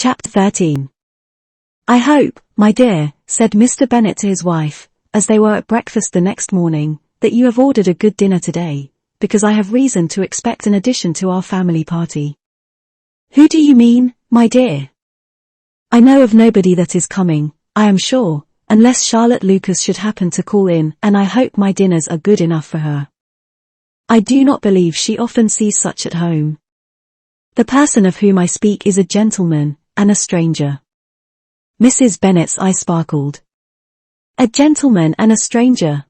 Chapter 13. I hope, my dear, said Mr. Bennet to his wife, as they were at breakfast the next morning, that you have ordered a good dinner today, because I have reason to expect an addition to our family party. Who do you mean, my dear? I know of nobody that is coming, I am sure, unless Charlotte Lucas should happen to call in, and I hope my dinners are good enough for her. I do not believe she often sees such at home. The person of whom I speak is a gentleman, and a stranger. Mrs. Bennet's eye sparkled. A gentleman and a stranger.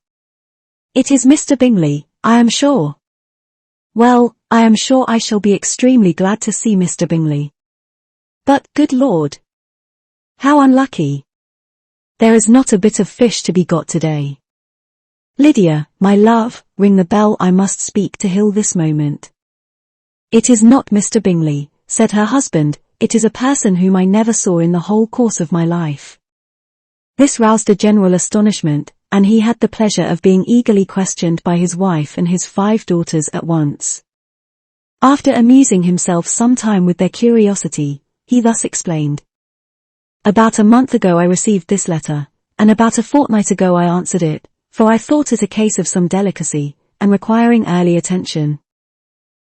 It is Mr. Bingley, I am sure. Well, I am sure I shall be extremely glad to see Mr. Bingley. But, good Lord! How unlucky! There is not a bit of fish to be got today. Lydia, my love, ring the bell, I must speak to Hill this moment. It is not Mr. Bingley, said her husband, it is a person whom I never saw in the whole course of my life. This roused a general astonishment, and he had the pleasure of being eagerly questioned by his wife and his 5 daughters at once. After amusing himself some time with their curiosity, he thus explained. About a month ago I received this letter, and about a fortnight ago I answered it, for I thought it a case of some delicacy, and requiring early attention.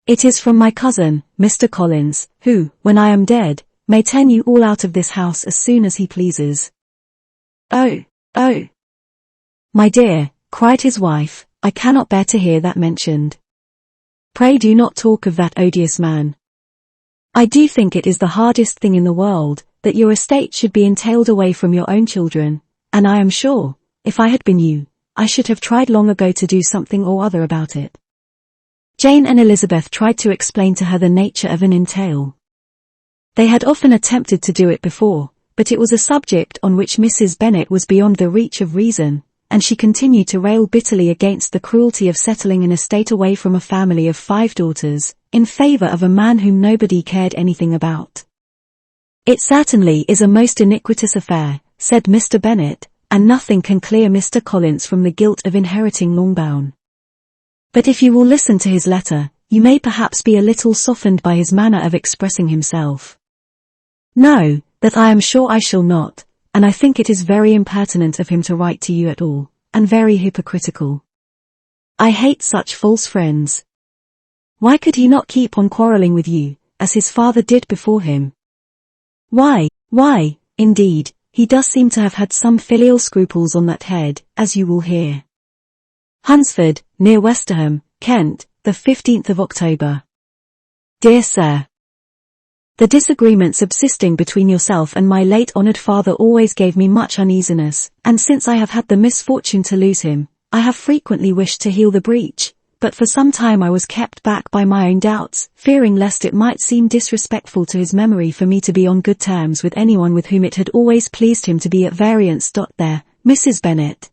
It is from my cousin, Mr. Collins, who, when I am dead, may turn you all out of this house as soon as he pleases. Oh, oh! My dear, cried his wife, I cannot bear to hear that mentioned. Pray do not talk of that odious man. I do think it is the hardest thing in the world, that your estate should be entailed away from your own children, and I am sure, if I had been you, I should have tried long ago to do something or other about it. Jane and Elizabeth tried to explain to her the nature of an entail. They had often attempted to do it before, but it was a subject on which Mrs. Bennet was beyond the reach of reason, and she continued to rail bitterly against the cruelty of settling an estate away from a family of 5 daughters, in favour of a man whom nobody cared anything about. It certainly is a most iniquitous affair, said Mr. Bennet, and nothing can clear Mr. Collins from the guilt of inheriting Longbourn. But if you will listen to his letter, you may perhaps be a little softened by his manner of expressing himself. No, that I am sure I shall not, and I think it is very impertinent of him to write to you at all, and very hypocritical. I hate such false friends. Why could he not keep on quarrelling with you, as his father did before him? Why, indeed, he does seem to have had some filial scruples on that head, as you will hear. Hunsford, near Westerham, Kent, the 15th of October. Dear Sir, the disagreement subsisting between yourself and my late honoured father always gave me much uneasiness, and since I have had the misfortune to lose him, I have frequently wished to heal the breach, but for some time I was kept back by my own doubts, fearing lest it might seem disrespectful to his memory for me to be on good terms with anyone with whom it had always pleased him to be at variance. There, Mrs. Bennet.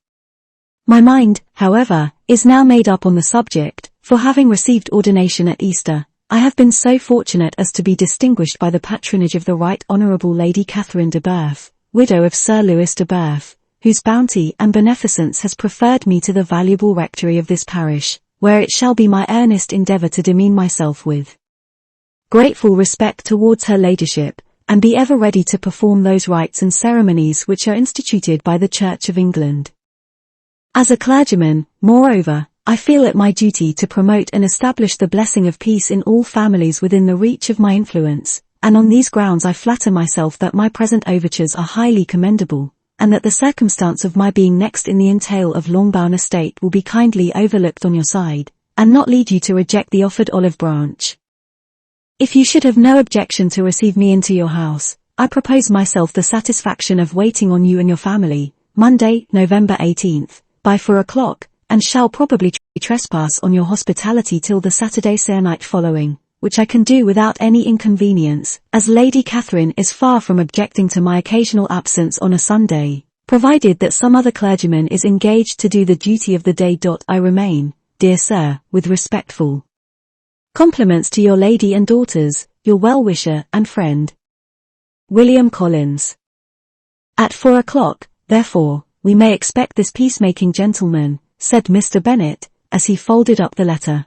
My mind, however, is now made up on the subject, for having received ordination at Easter, I have been so fortunate as to be distinguished by the patronage of the Right Honourable Lady Catherine de Berth, widow of Sir Louis de Berth, whose bounty and beneficence has preferred me to the valuable rectory of this parish, where it shall be my earnest endeavour to demean myself with grateful respect towards her ladyship, and be ever ready to perform those rites and ceremonies which are instituted by the Church of England. As a clergyman, moreover, I feel it my duty to promote and establish the blessing of peace in all families within the reach of my influence, and on these grounds I flatter myself that my present overtures are highly commendable, and that the circumstance of my being next in the entail of Longbourn estate will be kindly overlooked on your side, and not lead you to reject the offered olive branch. If you should have no objection to receive me into your house, I propose myself the satisfaction of waiting on you and your family, Monday, November 18th, by 4 o'clock, and shall probably trespass on your hospitality till the Saturday se'night following, which I can do without any inconvenience, as Lady Catherine is far from objecting to my occasional absence on a Sunday, provided that some other clergyman is engaged to do the duty of the day. I remain, dear Sir, with respectful compliments to your lady and daughters, your well-wisher and friend, William Collins. At 4 o'clock, therefore, we may expect this peacemaking gentleman, said Mr. Bennet, as he folded up the letter.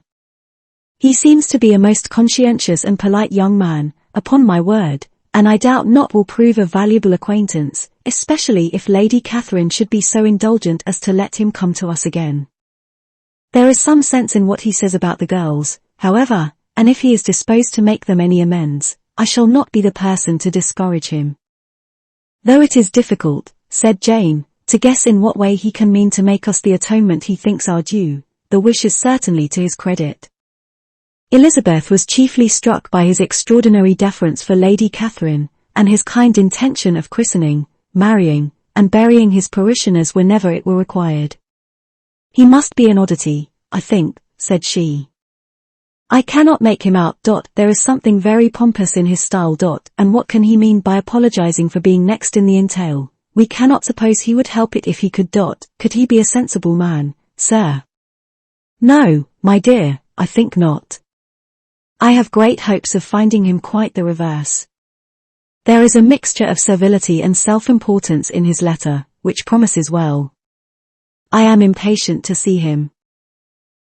He seems to be a most conscientious and polite young man, upon my word, and I doubt not will prove a valuable acquaintance, especially if Lady Catherine should be so indulgent as to let him come to us again. There is some sense in what he says about the girls, however, and if he is disposed to make them any amends, I shall not be the person to discourage him. Though it is difficult, said Jane, to guess in what way he can mean to make us the atonement he thinks our due, the wish is certainly to his credit. Elizabeth was chiefly struck by his extraordinary deference for Lady Catherine, and his kind intention of christening, marrying, and burying his parishioners whenever it were required. He must be an oddity, I think, said she. I cannot make him out. There is something very pompous in his style. And what can he mean by apologizing for being next in the entail? We cannot suppose he would help it if he could. Could he be a sensible man, sir? No, my dear, I think not. I have great hopes of finding him quite the reverse. There is a mixture of servility and self-importance in his letter, which promises well. I am impatient to see him.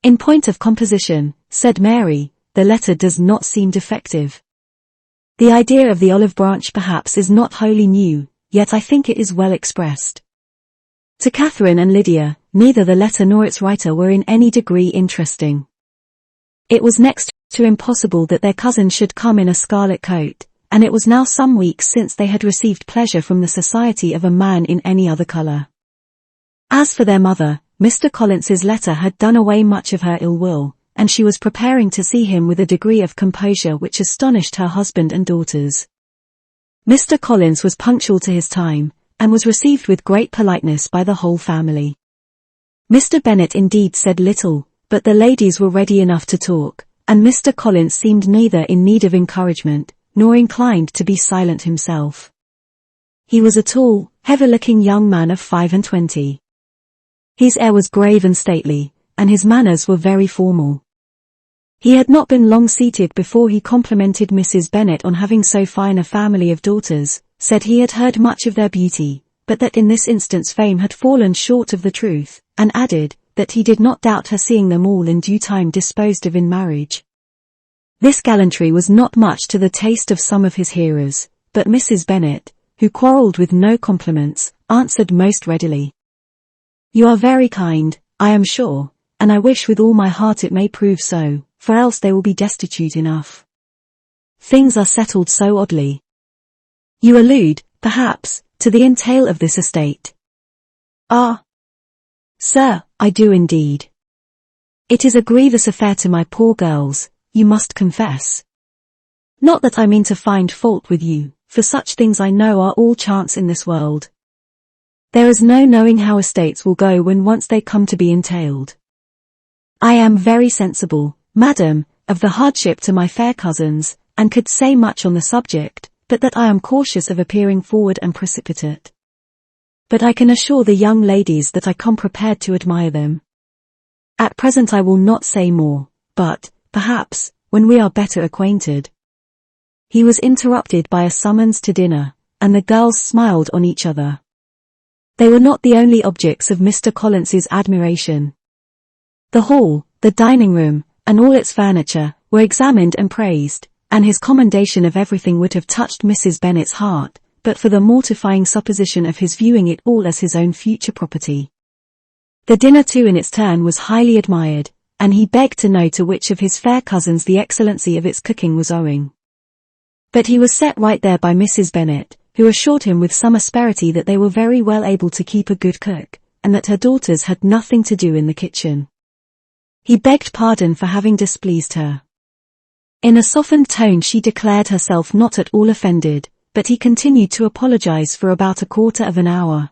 In point of composition, said Mary, the letter does not seem defective. The idea of the olive branch perhaps is not wholly new, yet I think it is well expressed. To Catherine and Lydia, neither the letter nor its writer were in any degree interesting. It was next to impossible that their cousin should come in a scarlet coat, and it was now some weeks since they had received pleasure from the society of a man in any other colour. As for their mother, Mr. Collins's letter had done away much of her ill will, and she was preparing to see him with a degree of composure which astonished her husband and daughters. Mr. Collins was punctual to his time, and was received with great politeness by the whole family. Mr. Bennet indeed said little, but the ladies were ready enough to talk, and Mr. Collins seemed neither in need of encouragement, nor inclined to be silent himself. He was a tall, heavy-looking young man of 25. His air was grave and stately, and his manners were very formal. He had not been long seated before he complimented Mrs. Bennet on having so fine a family of daughters, said he had heard much of their beauty, but that in this instance fame had fallen short of the truth, and added, that he did not doubt her seeing them all in due time disposed of in marriage. This gallantry was not much to the taste of some of his hearers, but Mrs. Bennet, who quarrelled with no compliments, answered most readily. You are very kind, I am sure, and I wish with all my heart it may prove so, for else they will be destitute enough. Things are settled so oddly. You allude, perhaps, to the entail of this estate. Ah, sir, I do indeed. It is a grievous affair to my poor girls, you must confess. Not that I mean to find fault with you, for such things I know are all chance in this world. There is no knowing how estates will go when once they come to be entailed. I am very sensible, madam, of the hardship to my fair cousins, and could say much on the subject, but that I am cautious of appearing forward and precipitate. But I can assure the young ladies that I come prepared to admire them. At present I will not say more, but, perhaps, when we are better acquainted. He was interrupted by a summons to dinner, and the girls smiled on each other. They were not the only objects of Mr. Collins's admiration. The hall, the dining room, and all its furniture, were examined and praised, and his commendation of everything would have touched Mrs. Bennet's heart, but for the mortifying supposition of his viewing it all as his own future property. The dinner too in its turn was highly admired, and he begged to know to which of his fair cousins the excellency of its cooking was owing. But he was set right there by Mrs. Bennet, who assured him with some asperity that they were very well able to keep a good cook, and that her daughters had nothing to do in the kitchen. He begged pardon for having displeased her. In a softened tone she declared herself not at all offended, but he continued to apologize for about a quarter of an hour.